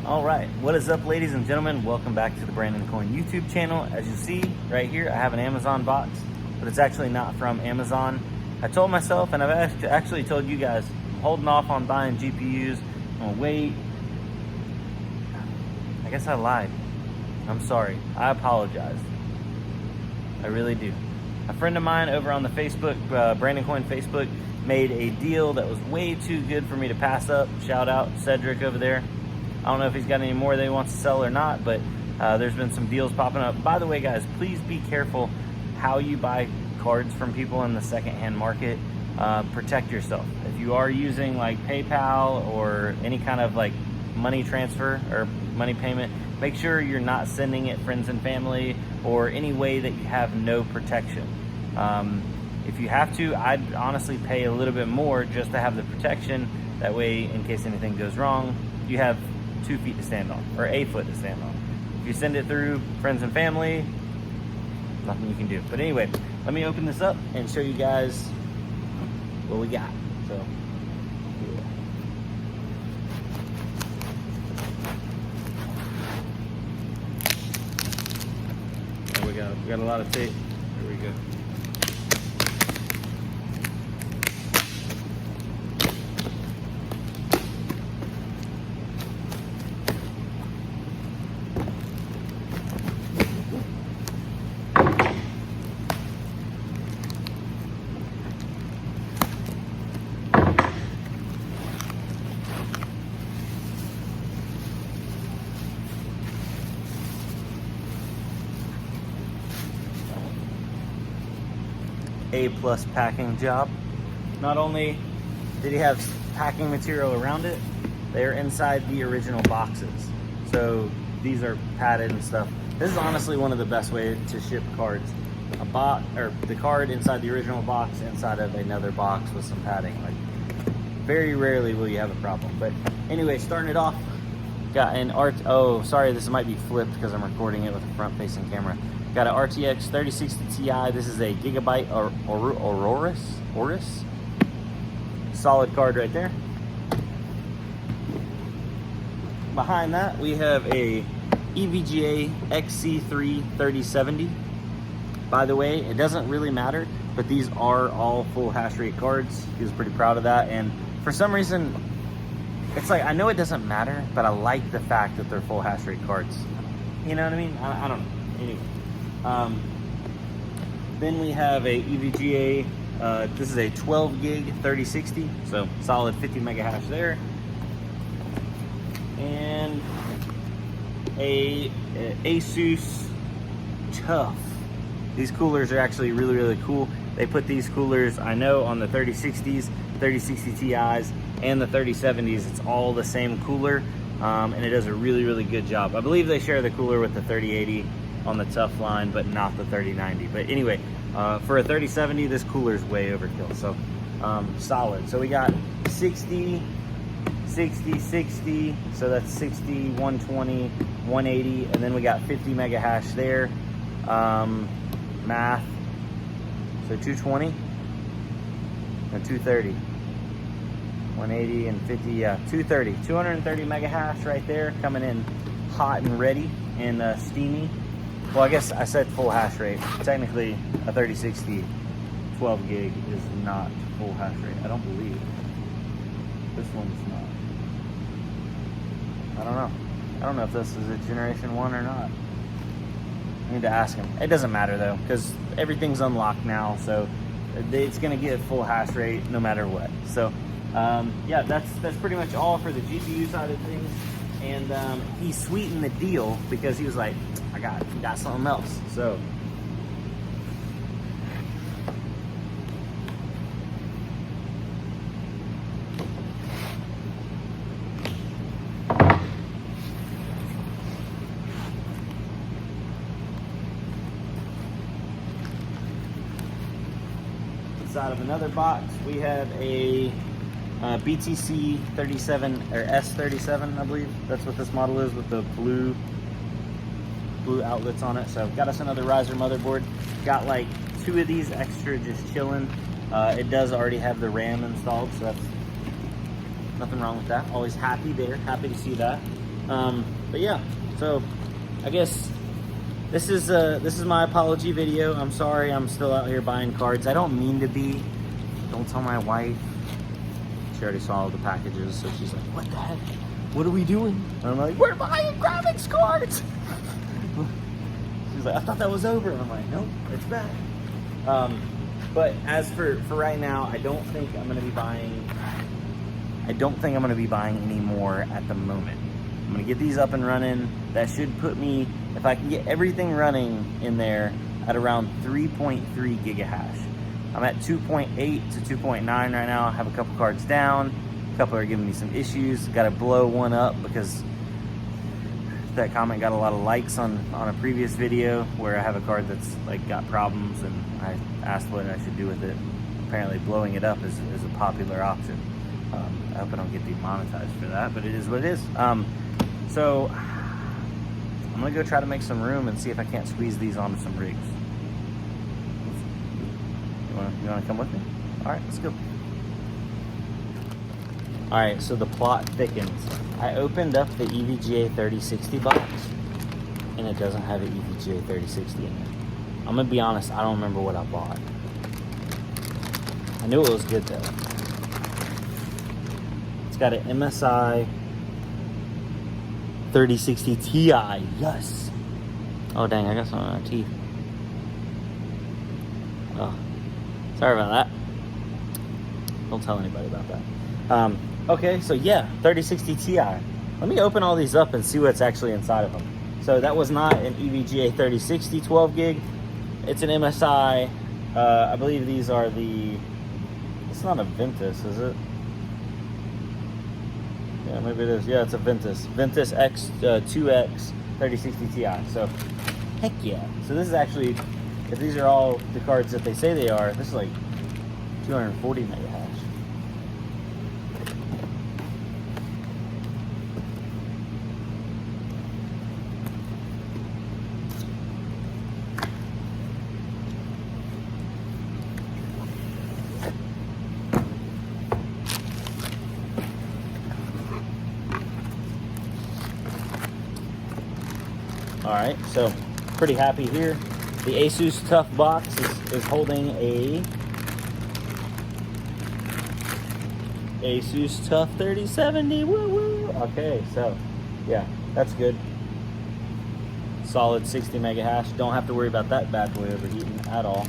All right, what is up, ladies and gentlemen? Welcome back to the Brandon Coin YouTube channel. As you see right here, I have an Amazon box, but it's actually not from Amazon. I told myself, and I've actually told you guys, I'm holding off on buying GPUs. I'm gonna wait. I guess I lied. I'm sorry. I apologize. I really do. A friend of mine over on the Facebook, Brandon Coin Facebook, made a deal that was way too good for me to pass up. Shout out Cedric over there. I don't know if he's got any more that he wants to sell or not, but there's been some deals popping up. By the way, guys, please be careful how you buy cards from people in the secondhand market. Protect yourself. If you are using like PayPal or any kind of like money transfer or money payment, make sure you're not sending it friends and family or any way that you have no protection. If you have to, I'd honestly pay a little bit more just to have the protection. That way, in case anything goes wrong, you have 2 feet to stand on, or a foot to stand on. If you send it through friends and family, nothing you can do. But anyway, let me open this up and show you guys what we got. So, yeah. We got a lot of tape. Here we go. A+ packing job. Not only did he have packing material around it, they're inside the original boxes. So these are padded and stuff. This is honestly one of the best ways to ship cards. A box, or the card inside the original box, inside of another box with some padding. Like, very rarely will you have a problem. But anyway, starting it off, got an oh, sorry, this might be flipped because I'm recording it with a front-facing camera. Got an RTX 3060 Ti. This is a Gigabyte Aorus. Solid card right there. Behind that, we have a EVGA XC3 3070. By the way, it doesn't really matter, but these are all full hash rate cards. He was pretty proud of that. And for some reason, it's like, I know it doesn't matter, but I like the fact that they're full hash rate cards. You know what I mean? I don't know. Anyway. Then we have a EVGA, this is a 12 gig 3060, so solid 50 mega hash there. And a Asus Tough. These coolers are actually really, really cool. They put these coolers, I know, on the 3060s, 3060 Ti's, and the 3070s. It's all the same cooler, and it does a really, really good job. I believe they share the cooler with the 3080 on the Tough line, but not the 3090. But anyway, for a 3070, this cooler is way overkill. So solid. So we got 60, 60, 60. So that's 60, 120, 180, and then we got 50 mega hash there. Math. So 220 and 230. 180 and 50, yeah, 230. 230 mega hash right there, coming in hot and ready and steamy. Well, I guess I said full hash rate. Technically, a 3060 12 gig is not full hash rate. I don't believe. This one's not. I don't know. I don't know if this is a generation 1 or not. I need to ask him. It doesn't matter though, because everything's unlocked now, so it's gonna get full hash rate no matter what. So yeah, that's pretty much all for the GPU side of things. And he sweetened the deal because he was like, I got something else. So inside of another box, we have a BTC 37 or S37, I believe. That's what this model is, with the blue outlets on it. So got us another riser motherboard. Got like 2 of these extra just chilling. It does already have the RAM installed, so that's nothing wrong with that. Always happy there, happy to see that. But yeah, so I guess this is my apology video. I'm sorry I'm still out here buying cards. I don't mean to be. Don't tell my wife. She already saw all the packages, so she's like, what the heck? What are we doing? And I'm like, we're buying graphics cards. She's like, I thought that was over. And I'm like, nope, it's back. But as for right now, I don't think I'm gonna be buying any more at the moment. I'm gonna get these up and running. That should put me, if I can get everything running in there, at around 3.3 gigahash. I'm at 2.8 to 2.9 right now. I have a couple cards down. A couple are giving me some issues. Got to blow one up because that comment got a lot of likes on a previous video where I have a card that's like got problems, and I asked what I should do with it. Apparently blowing it up is a popular option. I hope I don't get demonetized for that, but it is what it is. So I'm gonna go try to make some room and see if I can't squeeze these onto some rigs. You wanna come with me? All right, let's go. All right, so the plot thickens. I opened up the EVGA 3060 box, and it doesn't have an EVGA 3060 in it. I'm gonna be honest, I don't remember what I bought. I knew it was good though. It's got an MSI 3060 Ti, yes. Oh dang, I got some on my teeth. Oh, sorry about that. Don't tell anybody about that. Okay, so yeah, 3060 Ti. Let me open all these up and see what's actually inside of them. So that was not an EVGA 3060 12 gig. It's an MSI. I believe these are the, it's not a Ventus, is it? Yeah, maybe it is. Yeah, it's a Ventus. Ventus X 2X 3060 Ti. So, heck yeah. So this is actually, if these are all the cards that they say they are, this is like 240 mega hash. Alright, so pretty happy here. The Asus Tough box is holding a Asus Tough 3070. Woo woo! Okay, so yeah, that's good. Solid 60 mega hash. Don't have to worry about that bad boy overheating at all.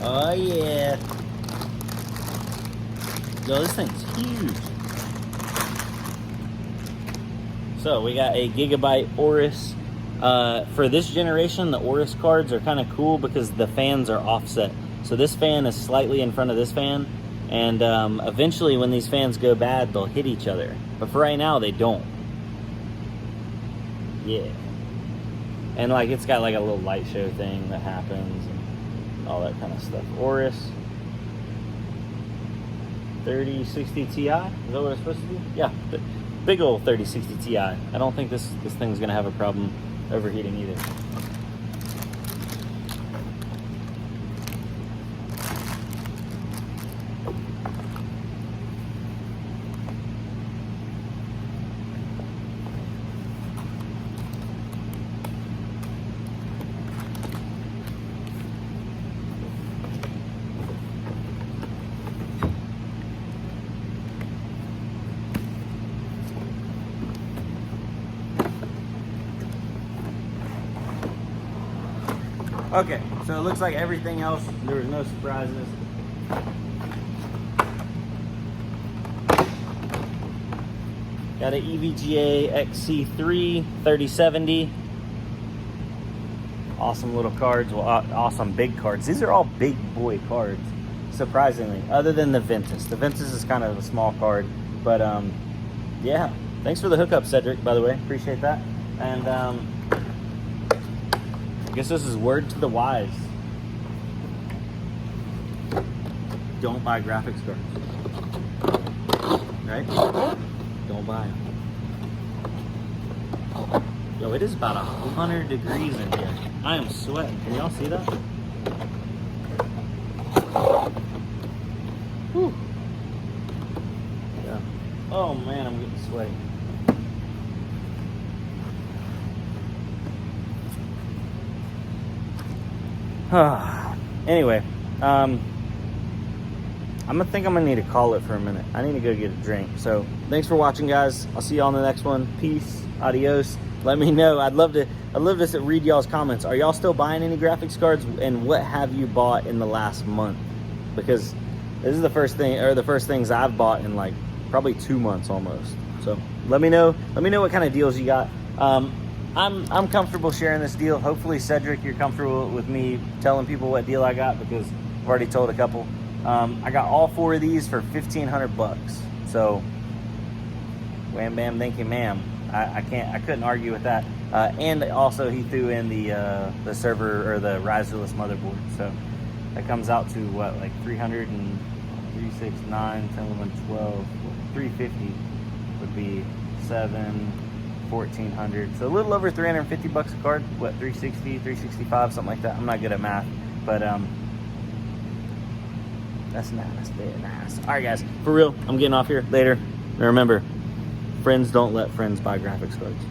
Oh yeah. Yo, this thing's huge. So we got a Gigabyte Aorus. For this generation, the Aorus cards are kind of cool because the fans are offset. So this fan is slightly in front of this fan, and eventually when these fans go bad, they'll hit each other. But for right now, they don't. Yeah. And like it's got like a little light show thing that happens and all that kind of stuff. Aorus 3060 Ti, is that what it's supposed to be? Yeah, big old 3060 Ti. I don't think this thing's gonna have a problem overheating either. Okay, so it looks like everything else, there was no surprises. Got an EVGA XC3 3070. Awesome little cards, well, awesome big cards. These are all big boy cards, surprisingly, other than the Ventus. The Ventus is kind of a small card, but yeah. Thanks for the hookup, Cedric, by the way. Appreciate that. And I guess this is word to the wise. Don't buy graphics cards. Right? Don't buy them. Yo, it is about 100 degrees in here. I am sweating. Can y'all see that? Whew. Yeah. Oh man, I'm getting sweaty. Anyway, I'm gonna need to call it for a minute. I need to go get a drink. So thanks for watching, guys. I'll see y'all in the next one. Peace. Adios. Let me know. I'd love to read y'all's comments. Are y'all still buying any graphics cards, and what have you bought in the last month? Because this is the first things I've bought in like probably 2 months almost. So let me know what kind of deals you got. I'm comfortable sharing this deal. Hopefully, Cedric, you're comfortable with me telling people what deal I got, because I've already told a couple. I got all 4 of these for $1,500. So wham bam, thank you, ma'am. I couldn't argue with that. And also he threw in the server, or the riserless motherboard. So that comes out to what, like 300 and 3, 6, 9, 10, 11, 12, 350 would be 7, 1,400. So a little over 350 bucks a card. What, 360, 365, something like that. I'm not good at math, but that's nice, very nice. All right, guys, for real, I'm getting off here. Later. And remember, friends don't let friends buy graphics cards.